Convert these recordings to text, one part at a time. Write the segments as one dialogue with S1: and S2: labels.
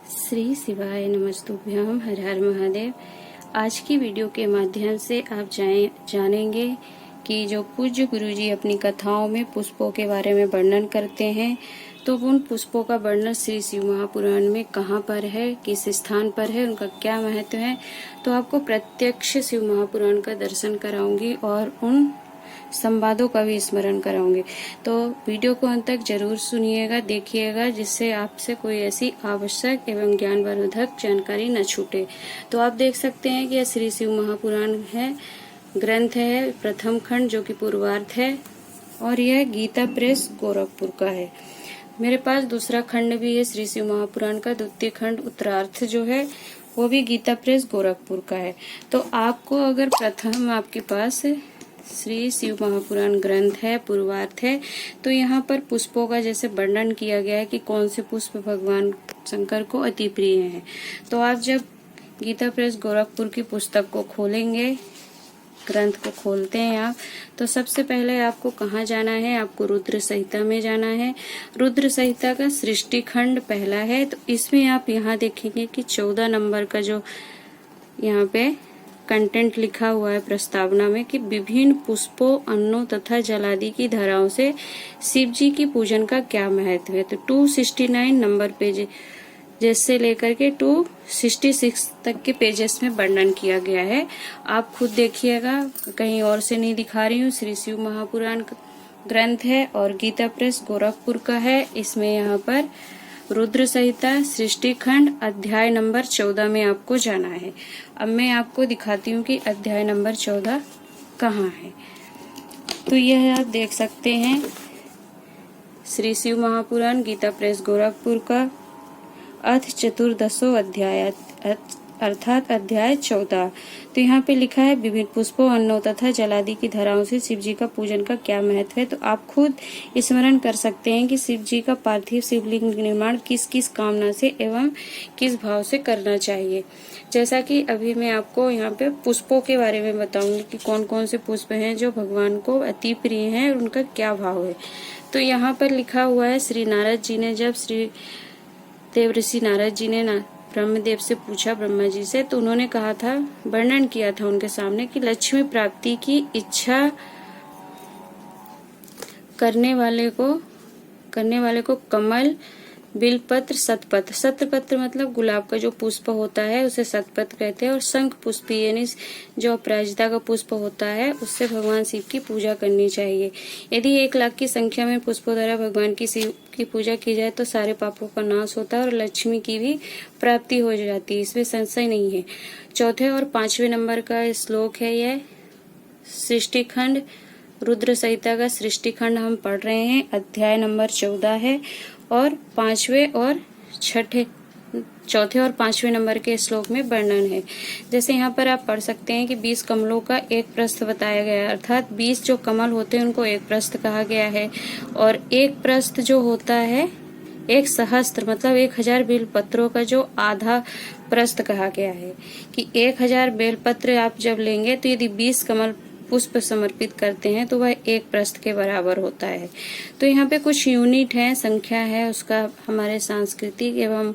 S1: श्री शिवाय नमस्तुभ्यम, हर हर महादेव। आज की वीडियो के माध्यम से आप जानेंगे कि जो पूज्य गुरुजी अपनी कथाओं में पुष्पों के बारे में वर्णन करते हैं, तो उन पुष्पों का वर्णन श्री शिव महापुराण में कहाँ पर है, किस स्थान पर है, उनका क्या महत्व है। तो आपको प्रत्यक्ष शिव महापुराण का दर्शन कराऊंगी और उन संवादों का भी स्मरण कराऊंगे। तो वीडियो को अंत तक जरूर सुनिएगा, देखिएगा, जिससे आपसे कोई ऐसी आवश्यक एवं ज्ञानवर्धक जानकारी न छूटे। तो आप देख सकते हैं कि यह श्री शिव महापुराण है, ग्रंथ है, प्रथम खंड जो कि पूर्वार्ध है, और यह गीता प्रेस गोरखपुर का है। मेरे पास दूसरा खंड भी है श्री शिव महापुराण का, द्वितीय खंड उत्तरार्थ जो है वो भी गीता प्रेस गोरखपुर का है। तो आपको अगर प्रथम आपके पास श्री शिव महापुराण ग्रंथ है, पूर्वार्थ है, तो यहाँ पर पुष्पों का जैसे वर्णन किया गया है कि कौन से पुष्प भगवान शंकर को अति प्रिय हैं। तो आप जब गीता प्रेस गोरखपुर की पुस्तक को खोलेंगे, ग्रंथ को खोलते हैं आप, तो सबसे पहले आपको कहाँ जाना है, आपको रुद्र संहिता में जाना है। रुद्र संहिता का सृष्टि खंड पहला है। तो इसमें आप यहाँ देखेंगे कि 14 नंबर का जो यहाँ पे कंटेंट लिखा हुआ है प्रस्तावना में कि विभिन्न पुष्पों, अन्नों तथा जलादि की धाराओं से शिव जी की पूजन का क्या महत्व है। तो 269 नंबर पेज जैसे लेकर के 266 तक के पेजेस में वर्णन किया गया है। आप खुद देखिएगा, कहीं और से नहीं दिखा रही हूँ। श्री शिव महापुराण ग्रंथ है और गीता प्रेस गोरखपुर का है। इसमें यहाँ पर रुद्र संहिता सृष्टि खंड अध्याय नंबर 14 में आपको जाना है। अब मैं आपको दिखाती हूँ कि अध्याय नंबर 14 कहाँ है। तो यह आप देख सकते हैं श्री शिव महापुराण गीता प्रेस गोरखपुर का अथ चतुर्दशो अध्याय अर्थात अध्याय 14। तो यहाँ पे लिखा है विभिन्न पुष्पों, अन्नों तथा जलादि की धाराओं से शिव जी का पूजन का क्या महत्व है। तो आप खुद स्मरण कर सकते हैं कि शिव जी का पार्थिव शिवलिंग निर्माण किस किस कामना से एवं किस भाव से करना चाहिए। जैसा कि अभी मैं आपको यहाँ पे पुष्पों के बारे में बताऊंगी कि कौन कौन से पुष्प हैं जो भगवान को अति प्रिय हैं और उनका क्या भाव है। तो यहाँ पर लिखा हुआ है, श्री नारद जी ने जब श्री देवर्षि नारद जी ने ब्रह्मदेव से पूछा, ब्रह्मा जी से, तो उन्होंने कहा था, वर्णन किया था उनके सामने कि लक्ष्मी प्राप्ति की इच्छा करने वाले को कमल, बिलपत्र, सतपत्र, सतपत्र मतलब गुलाब का जो पुष्प होता है उसे सतपत्र कहते हैं, और शंख पुष्प यानी जो अपराजिता का पुष्प होता है उससे भगवान शिव की पूजा करनी चाहिए। यदि 1 लाख की संख्या में पुष्पों द्वारा भगवान की शिव की पूजा की जाए तो सारे पापों का नाश होता है और लक्ष्मी की भी प्राप्ति हो जाती है, इसमें संशय नहीं है। चौथे और 5वें नंबर का श्लोक है यह सृष्टि खंड, रुद्र संहिता का सृष्टि खंड हम पढ़ रहे हैं। अध्याय नंबर 14 है और चौथे और 5वें नंबर के श्लोक में वर्णन है। जैसे यहाँ पर आप पढ़ सकते हैं कि 20 कमलों का एक प्रस्थ बताया गया है, अर्थात 20 जो कमल होते हैं उनको एक प्रस्थ कहा गया है। और एक प्रस्थ जो होता है 1 सहस्त्र मतलब 1000 बेलपत्रों का जो आधा प्रस्थ कहा गया है कि 1000 बेलपत्र आप जब लेंगे तो यदि 20 कमल पुष्प समर्पित करते हैं तो वह 1 प्रस्थ के बराबर होता है। तो यहाँ पे कुछ यूनिट है, संख्या है, उसका हमारे सांस्कृतिक एवं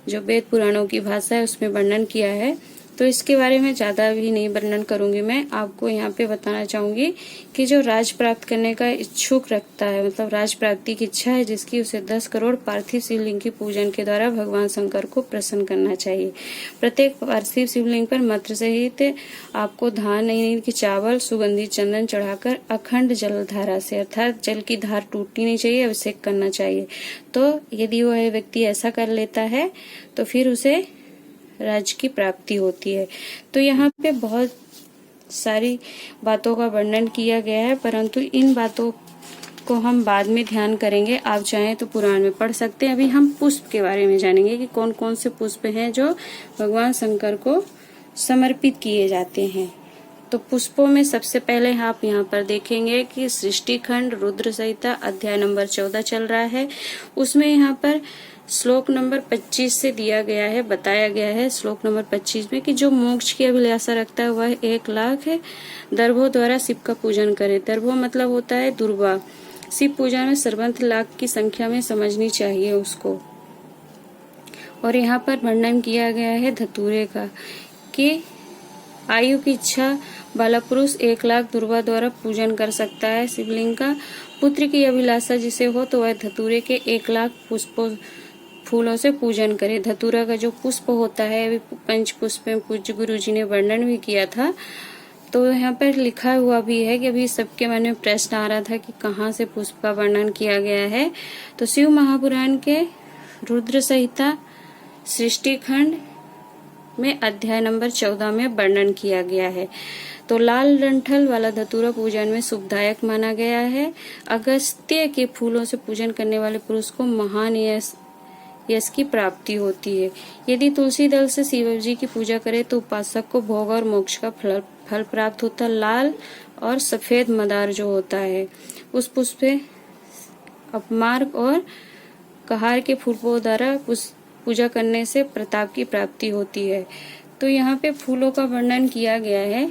S1: जो वेद पुराणों की भाषा है उसमें वर्णन किया है। तो इसके बारे में ज्यादा भी नहीं वर्णन करूंगी, मैं आपको यहाँ पे बताना चाहूंगी कि जो राज प्राप्त करने का इच्छुक रखता है, मतलब राज प्राप्ति की इच्छा है जिसकी, उसे 10 करोड़ पार्थिव शिवलिंग की पूजन के द्वारा भगवान शंकर को प्रसन्न करना चाहिए। प्रत्येक पार्थिव शिवलिंग पर मंत्र सहित आपको धान नहीं कि चावल, सुगंधित चंदन चढ़ाकर अखंड जलधारा से, अर्थात जल की धार टूटनी नहीं चाहिए, अभिषेक करना चाहिए। तो यदि वह व्यक्ति ऐसा कर लेता है तो फिर उसे राज्य की प्राप्ति होती है। तो यहाँ पे बहुत सारी बातों का वर्णन किया गया है, परंतु इन बातों को हम बाद में ध्यान करेंगे। आप चाहें तो पुराण में पढ़ सकते हैं। अभी हम पुष्प के बारे में जानेंगे कि कौन कौन से पुष्प हैं जो भगवान शंकर को समर्पित किए जाते हैं। तो पुष्पों में सबसे पहले आप यहाँ पर देखेंगे कि सृष्टि खंड रुद्र संहिता अध्याय नंबर 14 चल रहा है। उसमें यहाँ पर श्लोक नंबर 25 से दिया गया है, बताया गया है श्लोक नंबर 25 में कि जो मोक्ष की अभिलाषा रखता है वह 1 लाख दर्भों द्वारा शिव का पूजन करे। दर्भो मतलब होता है दुर्वा। शिव पूजा में सर्वंत लाख की संख्या में समझनी चाहिए उसको। और यहाँ पर वर्णन किया गया है धतूरे का कि आयु की इच्छा वाला पुरुष 1,00,000 दुर्वा द्वारा पूजन कर सकता है शिवलिंग का। पुत्र की अभिलाषा जिसे हो तो वह धतूरे के 1,00,000 पुष्पों फूलों से पूजन करे। धतूरा का जो पुष्प होता है अभी पंच पुष्प में पूज्य गुरु जी ने वर्णन भी किया था। तो यहाँ पर लिखा हुआ भी है कि अभी सबके मन में प्रश्न आ रहा था कि कहाँ से पुष्प का वर्णन किया गया है। तो शिव महापुराण के रुद्र संहिता सृष्टि खंड में अध्याय नंबर 14 में वर्णन किया गया है। तो लाल डंठल वाला धतूरा पूजन में शुभदायक माना गया है। अगस्त्य के फूलों से पूजन करने वाले पुरुष को महान यश की प्राप्ति होती है। यदि तुलसी दल से शिव जी की पूजा करे तो उपासक को भोग और मोक्ष का फल प्राप्त होता है। लाल और सफेद मदार जो होता है उस पुष्प पे अपमार्ग और कहार के फूलों द्वारा पूजा करने से प्रताप की प्राप्ति होती है। तो यहाँ पे फूलों का वर्णन किया गया है।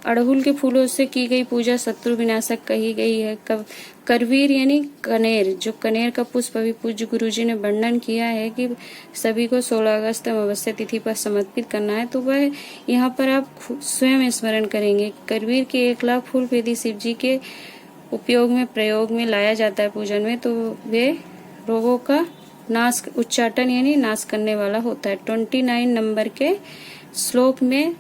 S1: अड़हुल के फूलों से की गई पूजा शत्रु विनाशक कही गई है। करवीर यानी कनेर, जो कनेर का पुष्प अभी पूज्य गुरुजी ने वर्णन किया है कि सभी को 16 अगस्त अमावस्या तिथि पर समर्पित करना है। तो वह यहाँ पर आप स्वयं स्मरण करेंगे। करवीर के 1,00,000 फूल यदि शिव जी के उपयोग में प्रयोग में लाया जाता है पूजन में तो वे रोगों का नाश उच्चाटन यानी नाश करने वाला होता है। 29 नंबर के श्लोक में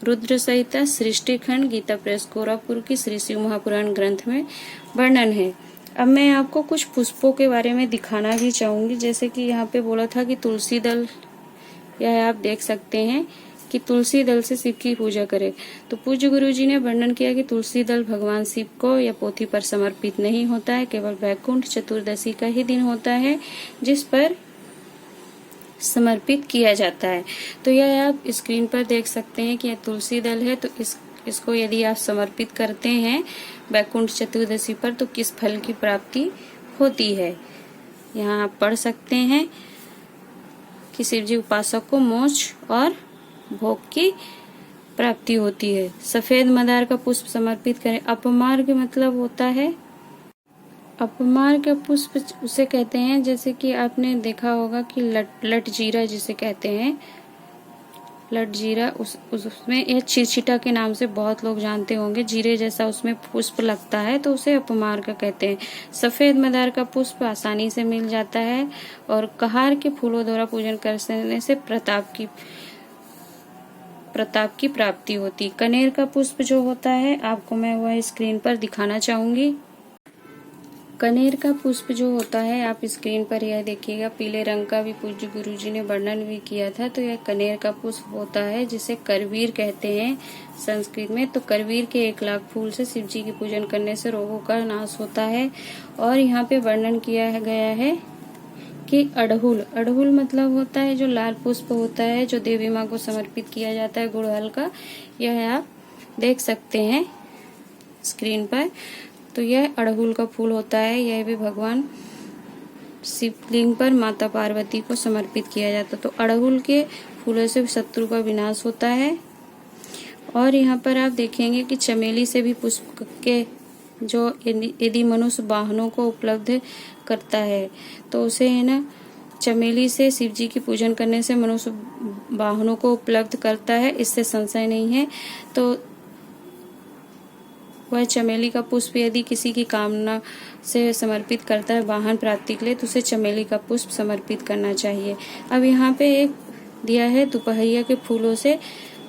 S1: रुद्र संहिता सृष्टि खंड गीता प्रेस गोरखपुर की श्री शिव महापुराण ग्रंथ में वर्णन है। अब मैं आपको कुछ पुष्पों के बारे में दिखाना भी चाहूंगी। जैसे कि यहाँ पे बोला था कि तुलसी दल, यह आप देख सकते हैं कि तुलसी दल से शिव की पूजा करें। तो पूज्य गुरु जी ने वर्णन किया कि तुलसी दल भगवान शिव को या पोथी पर समर्पित नहीं होता है, केवल वैकुंठ चतुर्दशी का ही दिन होता है जिस पर समर्पित किया जाता है। तो यह आप स्क्रीन पर देख सकते हैं कि यह तुलसी दल है। तो इसको यदि आप समर्पित करते हैं वैकुंठ चतुर्दशी पर तो किस फल की प्राप्ति होती है, यहाँ आप पढ़ सकते हैं कि शिव जी उपासक को मोक्ष और भोग की प्राप्ति होती है। सफेद मदार का पुष्प समर्पित करें। अपमार्ग मतलब होता है, अपमार्ग का पुष्प उसे कहते हैं जैसे कि आपने देखा होगा कि लट जीरा जिसे कहते हैं, लट जीरा उसमें यह चिरचिटा के नाम से बहुत लोग जानते होंगे। जीरे जैसा उसमें पुष्प लगता है तो उसे अपमार्ग कहते हैं। सफेद मदार का पुष्प आसानी से मिल जाता है और कहार के फूलों द्वारा पूजन करने से प्रताप की प्राप्ति होती। कनेर का पुष्प जो होता है आपको मैं वह स्क्रीन पर दिखाना चाहूंगी। कनेर का पुष्प जो होता है आप स्क्रीन पर यह देखिएगा, पीले रंग का भी पूज्य गुरुजी ने वर्णन भी किया था। तो यह कनेर का पुष्प होता है जिसे करवीर कहते हैं संस्कृत में। तो करवीर के 1,00,000 फूल से शिव जी की पूजन करने से रोगों का नाश होता है। और यहाँ पे वर्णन किया गया है कि अड़हुल मतलब होता है जो लाल पुष्प होता है जो देवी माँ को समर्पित किया जाता है गुड़हल का। यह आप देख सकते हैं स्क्रीन पर। तो यह अड़हुल का फूल होता है। यह भी भगवान शिवलिंग पर माता पार्वती को समर्पित किया जाता है। तो अड़हुल के फूलों से शत्रु का विनाश होता है। और यहाँ पर आप देखेंगे कि चमेली से भी पुष्प के जो यदि मनुष्य वाहनों को उपलब्ध करता है तो उसे है ना, चमेली से शिव जी की पूजन करने से मनुष्य वाहनों को उपलब्ध करता है, इससे संशय नहीं है। तो वह चमेली का पुष्प यदि किसी की कामना से समर्पित करता है वाहन प्राप्ति के लिए तो उसे चमेली का पुष्प समर्पित करना चाहिए। अब यहाँ पे एक दिया है दोपहरिया के फूलों से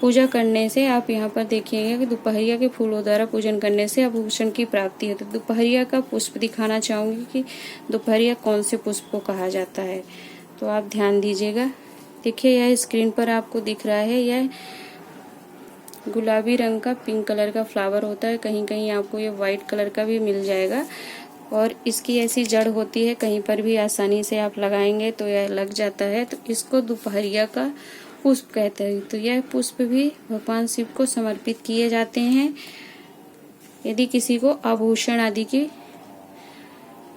S1: पूजा करने से। आप यहाँ पर देखिएगा कि दोपहरिया के फूलों द्वारा पूजन करने से आभूषण की प्राप्ति होती है। दोपहरिया का पुष्प दिखाना चाहूंगी कि दोपहरिया कौन से पुष्प को कहा जाता है। तो आप ध्यान दीजिएगा। देखिए यह स्क्रीन पर आपको दिख रहा है, यह गुलाबी रंग का पिंक कलर का फ्लावर होता है। कहीं कहीं आपको ये व्हाइट कलर का भी मिल जाएगा और इसकी ऐसी जड़ होती है, कहीं पर भी आसानी से आप लगाएंगे तो यह लग जाता है। तो इसको दोपहरिया का पुष्प कहते हैं। तो यह पुष्प भी भगवान शिव को समर्पित किए जाते हैं यदि किसी को आभूषण आदि की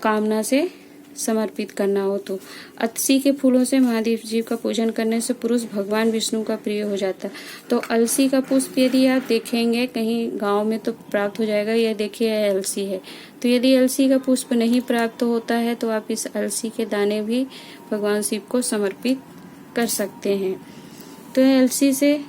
S1: कामना से समर्पित करना हो तो। अलसी के फूलों से महादेव जी का पूजन करने से पुरुष भगवान विष्णु का प्रिय हो जाता है। तो अलसी का पुष्प यदि आप देखेंगे कहीं गांव में तो प्राप्त हो जाएगा। यह देखिए अलसी है। तो यदि अलसी का पुष्प नहीं प्राप्त होता है तो आप इस अलसी के दाने भी भगवान शिव को समर्पित कर सकते हैं। तो यह अलसी से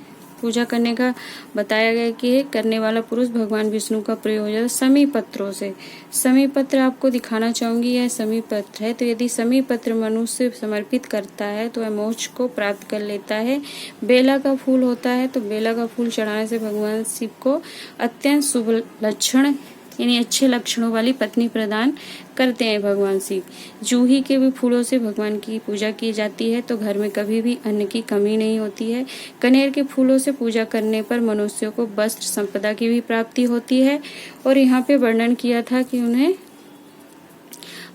S1: पूजा करने का बताया गया कि करने वाला पुरुष भगवान विष्णु का प्रिय हो जाता। समी पत्रों से, समी पत्र आपको दिखाना चाहूंगी। यह समी पत्र है। तो यदि समी पत्र मनुष्य समर्पित करता है तो वह मोक्ष को प्राप्त कर लेता है। बेला का फूल होता है। तो बेला का फूल चढ़ाने से भगवान शिव को अत्यंत शुभ लक्षण यानी अच्छे लक्षणों वाली पत्नी प्रदान करते हैं भगवान शिव। जूही के भी फूलों से भगवान की पूजा की जाती है। तो घर में कभी भी अन्न की कमी नहीं होती है। कनेर के फूलों से पूजा करने पर मनुष्यों को वस्त्र संपदा की भी प्राप्ति होती है। और यहाँ पे वर्णन किया था कि उन्हें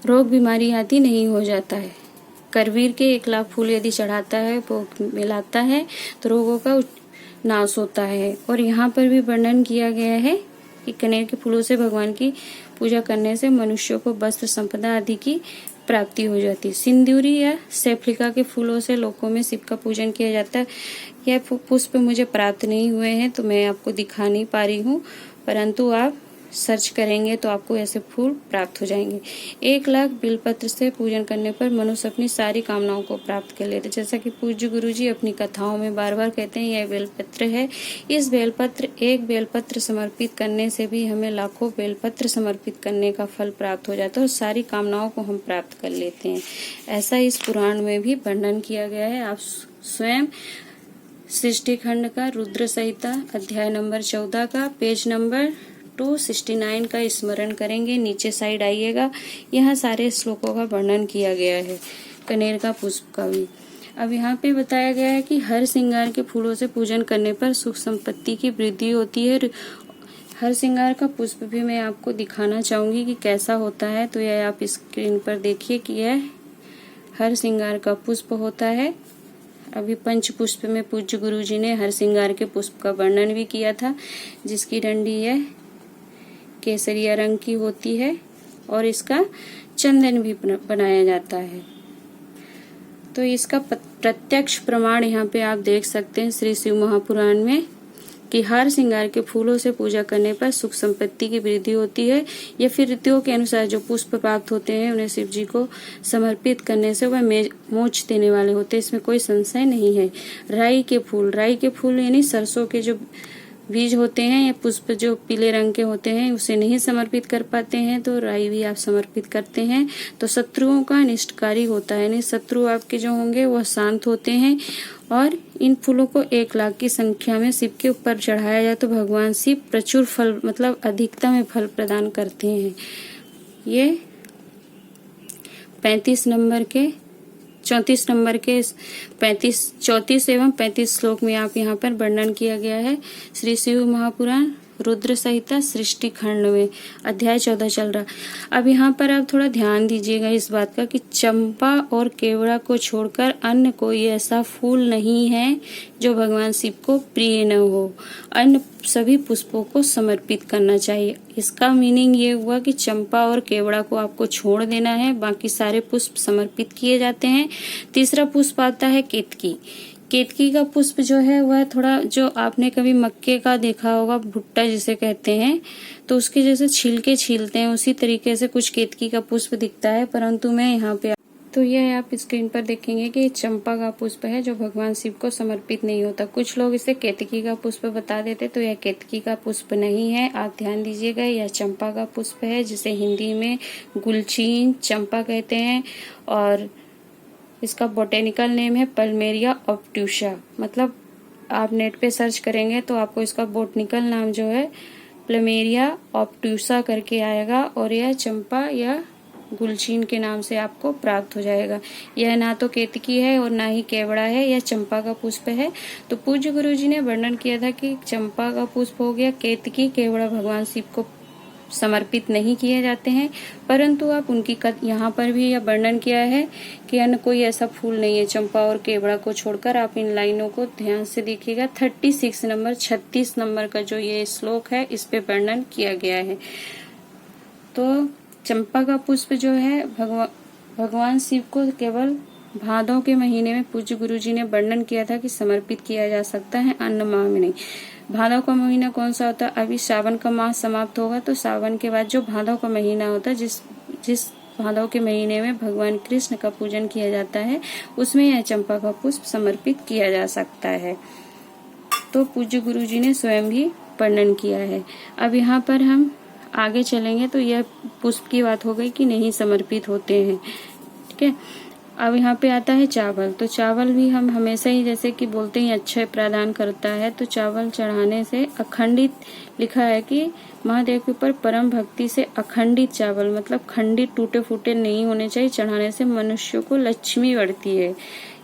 S1: रोग बीमारी आदि नहीं हो जाता है। करवीर के 1 लाख फूल यदि चढ़ाता है वो मिलाता है तो रोगों का नाश होता है। और यहाँ पर भी वर्णन किया गया है कि कनेर के फूलों से भगवान की पूजा करने से मनुष्यों को वस्त्र संपदा आदि की प्राप्ति हो जाती है। सिंदूरी या सैफलिका के फूलों से लोकों में शिव का पूजन किया जाता है। यह पुष्प मुझे प्राप्त नहीं हुए हैं तो मैं आपको दिखा नहीं पा रही हूँ, परंतु आप सर्च करेंगे तो आपको ऐसे फूल प्राप्त हो जाएंगे। 1 लाख बिलपत्र से पूजन करने पर मनुष्य अपनी सारी कामनाओं को प्राप्त कर लेते। जैसा कि पूज्य गुरु जी अपनी कथाओं में बार बार कहते हैं यह बेलपत्र है। इस बेलपत्र एक बेलपत्र समर्पित करने से भी हमें लाखों बेलपत्र समर्पित करने का फल प्राप्त हो जाता है और सारी कामनाओं को हम प्राप्त कर लेते हैं। ऐसा इस पुराण में भी वर्णन किया गया है। आप स्वयं सृष्टि खंड का रुद्र संहिता अध्याय नंबर 14 का पेज नंबर 269 का स्मरण करेंगे। नीचे साइड आइएगा, यहाँ सारे श्लोकों का वर्णन किया गया है, कनेर का पुष्प का भी। अब यहाँ पे बताया गया है कि हर श्रृंगार के फूलों से पूजन करने पर सुख संपत्ति की वृद्धि होती है। हर श्रृंगार का पुष्प भी मैं आपको दिखाना चाहूंगी कि कैसा होता है। तो यह आप स्क्रीन पर देखिए कि यह हर श्रृंगार का पुष्प होता है। अभी पंच पुष्प में पूज्य गुरु जी ने हर श्रृंगार के पुष्प का वर्णन भी किया था, जिसकी डंडी यह केसरिया रंग की होती है और इसका चंदन भी बनाया जाता है। तो इसका प्रत्यक्ष प्रमाण यहाँ पे आप देख सकते हैं श्री शिव महापुराण में कि हर श्रृंगार के फूलों से पूजा करने पर सुख संपत्ति की वृद्धि होती है, या फिर रीतियों के अनुसार जो पुष्प प्राप्त होते हैं उन्हें शिव जी को समर्पित करने से वह मोक्ष देने वाले होते हैं। इसमें कोई संशय नहीं है। राई के फूल यानी सरसों के जो बीज होते हैं या पुष्प जो पीले रंग के होते हैं उसे नहीं समर्पित कर पाते हैं तो राई भी आप समर्पित करते हैं तो शत्रुओं का निष्टकारी होता है। यानी शत्रु आपके जो होंगे वह शांत होते हैं। और इन फूलों को 1 लाख की संख्या में शिव के ऊपर चढ़ाया जाए तो भगवान शिव प्रचुर फल मतलब अधिकतम में फल प्रदान करते हैं। ये 34 नंबर के 34 एवं 35 श्लोक में आप यहाँ पर वर्णन किया गया है। श्री शिव महापुराण रुद्र संहिता सृष्टि खंड में अध्याय 14 चल रहा। अब यहाँ पर आप थोड़ा ध्यान दीजिएगा इस बात का कि चंपा और केवड़ा को छोड़कर अन्य कोई ऐसा फूल नहीं है जो भगवान शिव को प्रिय न हो। अन्य सभी पुष्पों को समर्पित करना चाहिए। इसका मीनिंग ये हुआ कि चंपा और केवड़ा को आपको छोड़ देना है, बाकी सारे पुष्प समर्पित किए जाते हैं। तीसरा पुष्प आता है केतकी। केतकी का पुष्प जो है वह थोड़ा जो आपने कभी मक्के का देखा होगा, भुट्टा जिसे कहते हैं, तो उसके जैसे छिलके छीलते हैं उसी तरीके से कुछ केतकी का पुष्प दिखता है। परंतु मैं यहाँ पे तो यह आप स्क्रीन पर देखेंगे कि चंपा का पुष्प है जो भगवान शिव को समर्पित नहीं होता। कुछ लोग इसे केतकी का पुष्प बता देते, तो यह केतकी का पुष्प नहीं है। आप ध्यान दीजिएगा, यह चंपा का पुष्प है जिसे हिंदी में गुलचीन चंपा कहते हैं और इसका बोटेनिकल नेम है पल्मेरिया ऑब्ट्यूसा। मतलब आप नेट पे सर्च करेंगे तो आपको इसका बोटनिकल नाम जो है प्लमेरिया ऑब्ट्यूसा करके आएगा और यह चंपा या गुलचीन के नाम से आपको प्राप्त हो जाएगा। यह ना तो केतकी है और ना ही केवड़ा है, यह चंपा का पुष्प है। तो पूज्य गुरु जी ने वर्णन किया था कि चंपा का पुष्प हो गया, केतकी केवड़ा भगवान शिव को समर्पित नहीं किए जाते हैं, परंतु आप उनकी यहाँ पर भी यह वर्णन किया है कि अन्य कोई ऐसा फूल नहीं है चंपा और केवड़ा को छोड़कर। आप इन लाइनों को ध्यान से देखिएगा। 36 नंबर का जो ये श्लोक है इस पे वर्णन किया गया है। तो चंपा का पुष्प जो है भगवान शिव को केवल भादों के महीने में पूज्य गुरुजी ने वर्णन किया था कि समर्पित किया जा सकता है, अन्य माह में नहीं। भादों का महीना कौन सा होता है? अभी सावन का माह समाप्त होगा तो सावन के बाद जो भादों का महीना होता है, जिस भादों के महीने में भगवान कृष्ण का पूजन किया जाता है, उसमें यह चंपा का पुष्प समर्पित किया जा सकता है। तो पूज्य गुरुजी ने स्वयं भी वर्णन किया है। अब यहाँ पर हम आगे चलेंगे तो यह पुष्प की बात हो गई कि नहीं समर्पित होते हैं, ठीक है। अब यहाँ पे आता है चावल। तो चावल भी हम हमेशा ही जैसे कि बोलते हैं अक्षय प्रदान करता है, तो चावल चढ़ाने से अखंडित, लिखा है कि महादेव के ऊपर परम भक्ति से अखंडित चावल, मतलब खंडित टूटे फूटे नहीं होने चाहिए, चढ़ाने से मनुष्य को लक्ष्मी बढ़ती है,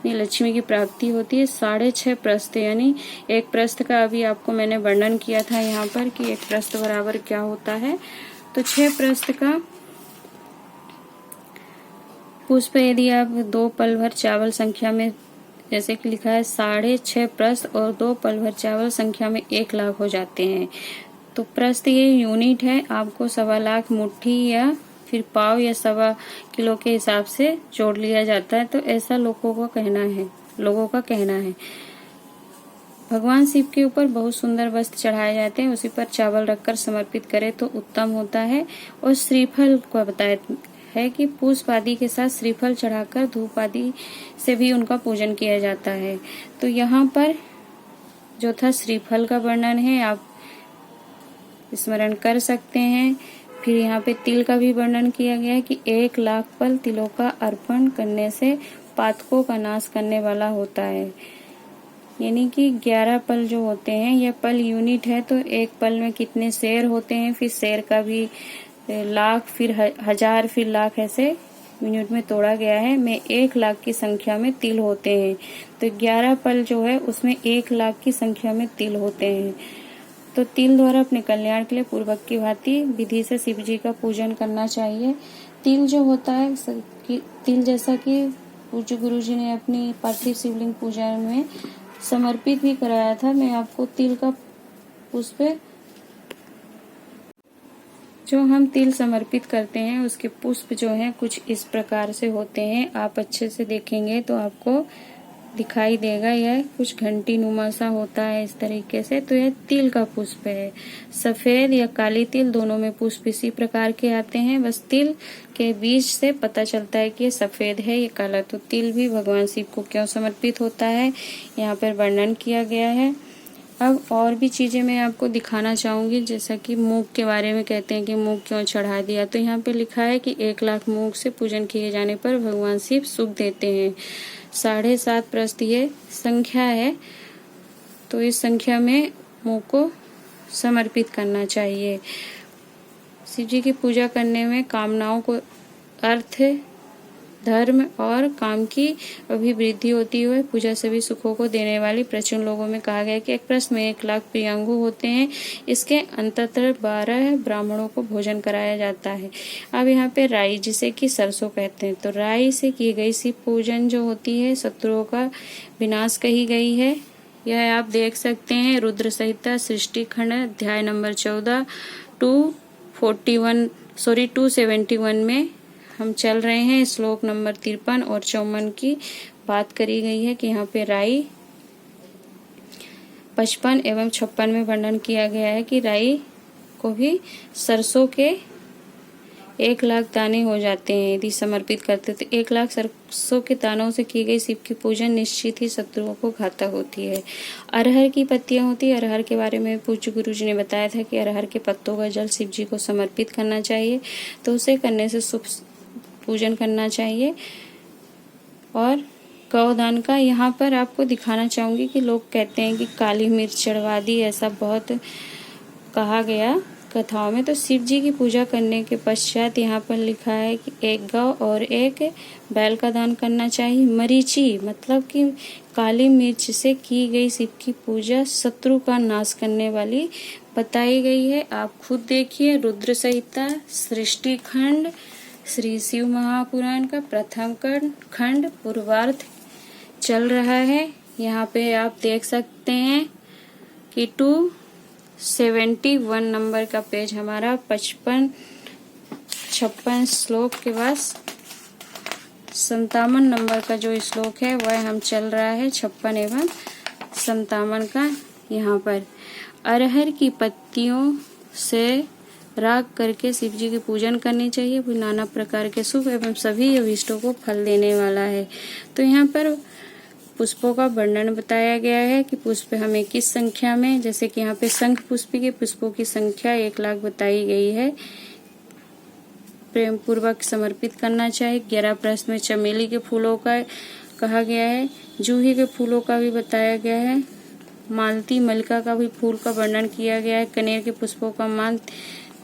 S1: ये लक्ष्मी की प्राप्ति होती है। 6.5 प्रस्थ, यानी एक प्रस्थ का अभी आपको मैंने वर्णन किया था यहाँ पर कि एक प्रस्थ बराबर क्या होता है। तो 6 प्रस्थ का पुष्प यदि आप 2 पल भर चावल संख्या में, जैसे कि लिखा है 6.5 प्रस्थ और 2 पल भर चावल संख्या में 1 लाख हो जाते हैं। तो प्रस्थ ये यूनिट है, आपको 1.25 लाख मुट्ठी या फिर पाव या 1.25 किलो के हिसाब से जोड़ लिया जाता है। तो ऐसा लोगों का कहना है। भगवान शिव के ऊपर बहुत सुंदर वस्त्र चढ़ाए जाते हैं, उसी पर चावल रखकर समर्पित करें तो उत्तम होता है। और श्रीफल को बताया है कि पुष्प आदि के साथ श्रीफल चढ़ाकर धूप आदि से भी उनका पूजन किया जाता है। तो यहाँ पर जो था श्रीफल का वर्णन है, आप स्मरण कर सकते हैं। फिर यहाँ पे तिल का भी वर्णन किया गया है कि 1 लाख पल तिलों का अर्पण करने से पातकों का नाश करने वाला होता है। यानी कि 11 पल जो होते हैं, यह पल यूनिट है, तो एक पल में कितने शेर होते हैं, फिर शेर का भी लाख, फिर 1000, फिर लाख, ऐसे यूनिट में तोड़ा गया है। में 1 लाख की संख्या में तिल होते हैं। तो 11 पल जो है उसमें 1 लाख की संख्या में तिल होते हैं। तो तिल द्वारा अपने कल्याण के लिए पूर्वक की भांति विधि से शिव जी का पूजन करना चाहिए। तिल जो होता है, तिल जैसा कि पूज्य गुरु जी ने अपनी पार्थिव शिवलिंग पूजा में समर्पित भी कराया था, मैं आपको तिल का पुष्प, जो हम तिल समर्पित करते हैं उसके पुष्प जो हैं कुछ इस प्रकार से होते हैं। आप अच्छे से देखेंगे तो आपको दिखाई देगा, यह कुछ घंटी नुमा सा होता है इस तरीके से। तो यह तिल का पुष्प है। सफेद या काली तिल दोनों में पुष्प इसी प्रकार के आते हैं, बस तिल के बीज से पता चलता है कि ये सफेद है, ये काला। तो तिल भी भगवान शिव को क्यों समर्पित होता है, यहाँ पर वर्णन किया गया है। अब और भी चीजें मैं आपको दिखाना चाहूंगी, जैसा कि मूंग के बारे में कहते हैं कि मूंग क्यों चढ़ा दिया। तो यहाँ पे लिखा है कि 1 लाख मूंग से पूजन किए जाने पर भगवान शिव सुख देते हैं। 7.5 प्रस्थ ये संख्या है, तो इस संख्या में मूंग को समर्पित करना चाहिए। शिव जी की पूजा करने में कामनाओं को, अर्थ, धर्म और काम की अभिवृद्धि होती है। पूजा सभी सुखों को देने वाली। प्राचीन लोगों में कहा गया कि एक प्रश्न में 1 लाख प्रियांगु होते हैं। इसके अंततः 12 ब्राह्मणों को भोजन कराया जाता है। अब यहाँ पे राई, जिसे कि सरसों कहते हैं, तो राई से की गई शिव पूजन जो होती है शत्रुओं का विनाश कही गई है। यह आप देख सकते हैं रुद्र संहिता सृष्टि खंड अध्याय नंबर 14 271 में हम चल रहे हैं। श्लोक नंबर 53 और 54 की बात करी गई है कि यहाँ पे राई 55 एवं 56 में वर्णन किया गया है कि राई को भी सरसों के 1 लाख दाने हो जाते हैं यदि समर्पित करते। तो 1 लाख सरसों के दानों से की गई शिव की पूजन निश्चित ही शत्रुओं को घातक होती है। अरहर की पत्तियां होती है। अरहर के बारे में पूज्य गुरु जी ने बताया था कि अरहर के पत्तों का जल शिव जी को समर्पित करना चाहिए, तो उसे करने से शुभ पूजन करना चाहिए। और गौदान का यहाँ पर आपको दिखाना चाहूंगी कि लोग कहते हैं कि काली मिर्च चढ़वा दी, ऐसा बहुत कहा गया कथाओं में। तो शिव जी की पूजा करने के पश्चात यहाँ पर लिखा है कि 1 गौ और 1 बैल का दान करना चाहिए। मरीची मतलब कि काली मिर्च से की गई शिव की पूजा शत्रु का नाश करने वाली बताई गई है। आप खुद देखिए, रुद्र संहिता सृष्टि खंड श्री शिव महापुराण का प्रथम खंड पूर्वार्ध चल रहा है। यहाँ पे आप देख सकते हैं कि 271 नंबर का पेज हमारा 56 श्लोक के बाद 57 नंबर का जो श्लोक है वह हम चल रहा है 56 एवं 57 का। यहाँ पर अरहर की पत्तियों से राग करके शिव जी की पूजन करनी चाहिए। वो नाना प्रकार के शुभ एवं सभी अभीष्टों को फल देने वाला है। तो यहाँ पर पुष्पों का वर्णन बताया गया है कि पुष्प हमें किस संख्या में, जैसे कि यहाँ पे शंख पुष्प के पुष्पों की संख्या 1 लाख बताई गई है, प्रेम पूर्वक समर्पित करना चाहिए। 11 प्रश्न में चमेली के फूलों का कहा गया है, जूही के फूलों का भी बताया गया है, मालती मल्लिका का भी फूल का वर्णन किया गया है, कनेर के पुष्पों का मान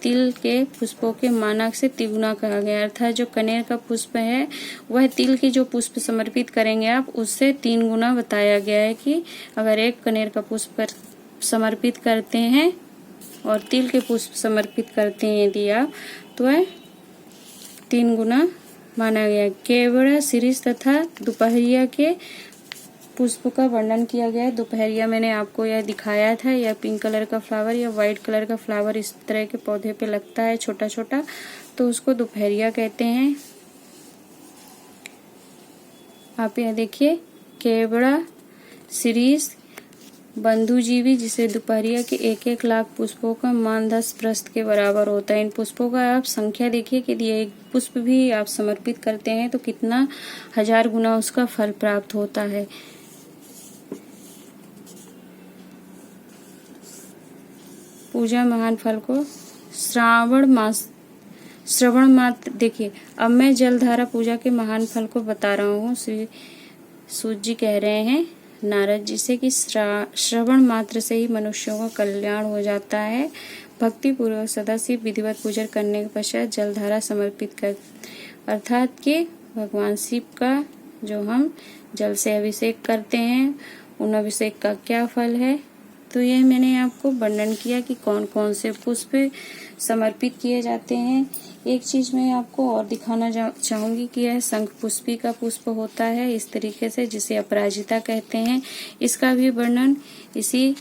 S1: तिल के पुष्पों के मानक से तिगुना कहा गया है। अर्थात जो कनेर का पुष्प है वह तिल के जो पुष्प समर्पित करेंगे आप उससे 3 गुना बताया गया है कि अगर एक कनेर का पुष्प समर्पित करते हैं और तिल के पुष्प समर्पित करते हैं यदि आप, तो वह 3 गुना माना गया। केवड़ा, शिरीष तथा दोपहरिया के पुष्प का वर्णन किया गया है। दोपहरिया मैंने आपको यह दिखाया था, यह पिंक कलर का फ्लावर या व्हाइट कलर का फ्लावर इस तरह के पौधे पे लगता है छोटा छोटा, तो उसको दोपहरिया कहते हैं। आप यह देखिए, केवड़ा, शिरीष, बंधुजीवी जिसे दोपहरिया के 1-1 लाख पुष्पों का मान 10 प्रस्थ के बराबर होता है। इन पुष्पों का आप संख्या देखिए कि एक पुष्प भी आप समर्पित करते हैं तो कितना 1000 गुना उसका फल प्राप्त होता है। पूजा महान फल को श्रावण मात्र देखिए, अब मैं जलधारा पूजा के महान फल को बता रहा हूँ। श्री सूत जी कह रहे हैं नारद जी से कि श्रवण मात्र से ही मनुष्यों का कल्याण हो जाता है। भक्ति पूर्वक सदा शिव विधिवत पूजन करने के पश्चात जलधारा समर्पित कर, अर्थात कि भगवान शिव का जो हम जल से अभिषेक करते हैं उन अभिषेक का क्या फल है। तो यह मैंने आपको वर्णन किया कि कौन कौन से पुष्प समर्पित किए जाते हैं। एक चीज मैं आपको और दिखाना चाहूंगी कि यह शंख पुष्पी का पुष्प होता है इस तरीके से, जिसे अपराजिता कहते हैं। इसका भी वर्णन इसी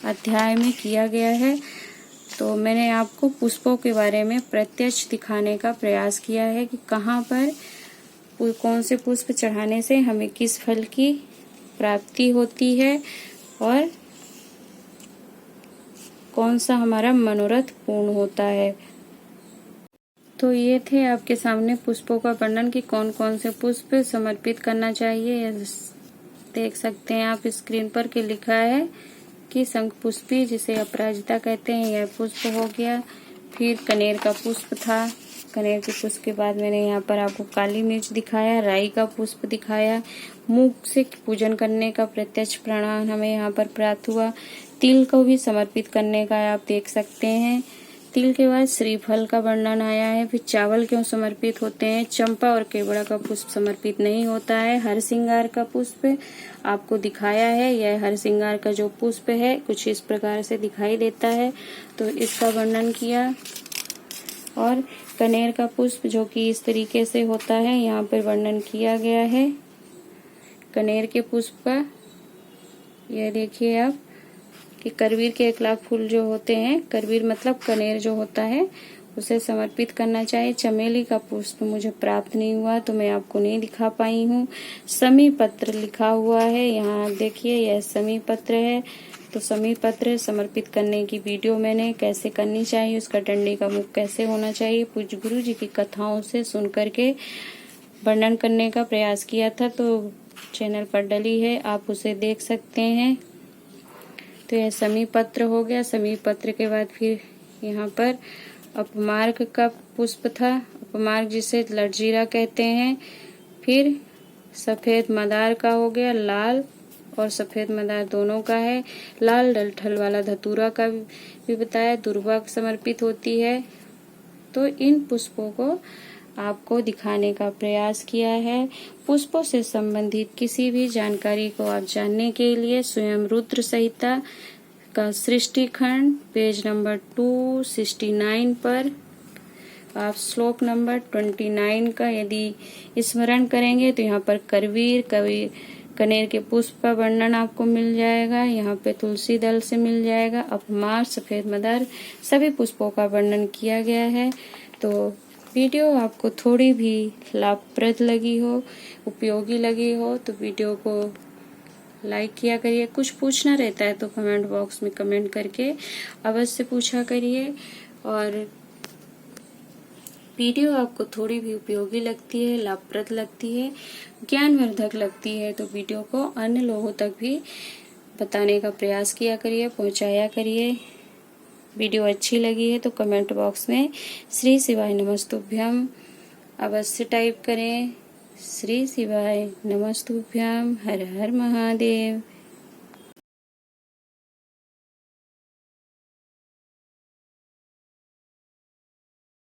S1: अध्याय में किया गया है। तो मैंने आपको पुष्पों के बारे में प्रत्यक्ष दिखाने का प्रयास किया है कि कहाँ पर कौन से पुष्प चढ़ाने से हमें किस फल की प्राप्ति होती है और कौन सा हमारा मनोरथ पूर्ण होता है। तो ये थे आपके सामने पुष्पों का वर्णन कि कौन कौन से पुष्प समर्पित करना चाहिए। देख सकते हैं आप स्क्रीन पर कि लिखा है कि शंख पुष्पी जिसे अपराजिता कहते हैं यह पुष्प हो गया। फिर कनेर का पुष्प था, कनेर के पुष्प के बाद मैंने यहाँ पर आपको काली मिर्च दिखाया, राई का पुष्प दिखाया, मूंग से पूजन करने का प्रत्यक्ष प्रमाण हमें यहाँ पर प्राप्त हुआ। तिल को भी समर्पित करने का आप देख सकते हैं। तिल के बाद श्रीफल का वर्णन आया है। फिर चावल क्यों समर्पित होते हैं, चंपा और केवड़ा का पुष्प समर्पित नहीं होता है। हर श्रृंगार का पुष्प आपको दिखाया है। यह हर श्रृंगार का जो पुष्प है कुछ इस प्रकार से दिखाई देता है, तो इसका वर्णन किया। और कनेर का पुष्प जो कि इस तरीके से होता है यहाँ पर वर्णन किया गया है। कनेर के पुष्प का यह देखिए आप कि करवीर के 1 लाख फूल जो होते हैं, करवीर मतलब कनेर जो होता है उसे समर्पित करना चाहिए। चमेली का पुष्प मुझे प्राप्त नहीं हुआ तो मैं आपको नहीं दिखा पाई हूँ। समी पत्र लिखा हुआ है यहाँ आप देखिए, यह समी पत्र है। तो समी पत्र समर्पित करने की वीडियो मैंने कैसे करनी चाहिए, उसका डंडे का मुख कैसे होना चाहिए, पूज्य गुरु जी की कथाओं से सुन करके वर्णन करने का प्रयास किया था, तो चैनल पर डली है, आप उसे देख सकते हैं। तो यह समी पत्र हो गया। समी पत्र के बाद फिर यहाँ पर अपमार्ग का पुष्प था, अपमार्ग जिसे लटजीरा कहते हैं। फिर सफेद मदार का हो गया, लाल और सफेद मदार दोनों का है। लाल डलठल वाला धतूरा का भी बताया, दुर्वा समर्पित होती है। तो इन पुष्पों को आपको दिखाने का प्रयास किया है। पुष्पों से संबंधित किसी भी जानकारी को आप जानने के लिए स्वयं रुद्र संहिता का सृष्टि खंड पेज नंबर 269 पर आप श्लोक नंबर 29 का यदि स्मरण करेंगे तो यहाँ पर करवीर कनेर के पुष्प का वर्णन आपको मिल जाएगा। यहाँ पे तुलसी दल से मिल जाएगा। अपमार, सफेद मदार सभी पुष्पों का वर्णन किया गया है। तो वीडियो आपको थोड़ी भी लाभप्रद लगी हो, उपयोगी लगी हो तो वीडियो को लाइक किया करिए। कुछ पूछना रहता है तो कमेंट बॉक्स में कमेंट करके अवश्य पूछा करिए। और वीडियो आपको थोड़ी भी उपयोगी लगती है, लाभप्रद लगती है, ज्ञानवर्धक लगती है तो वीडियो को अन्य लोगों तक भी बताने का प्रयास किया करिए, पहुंचाया करिए। वीडियो अच्छी लगी है तो कमेंट बॉक्स में श्री शिवाय नमस्तुभ्यम अवश्य टाइप करें। श्री शिवाय नमस्तुभ्यम। हर हर महादेव।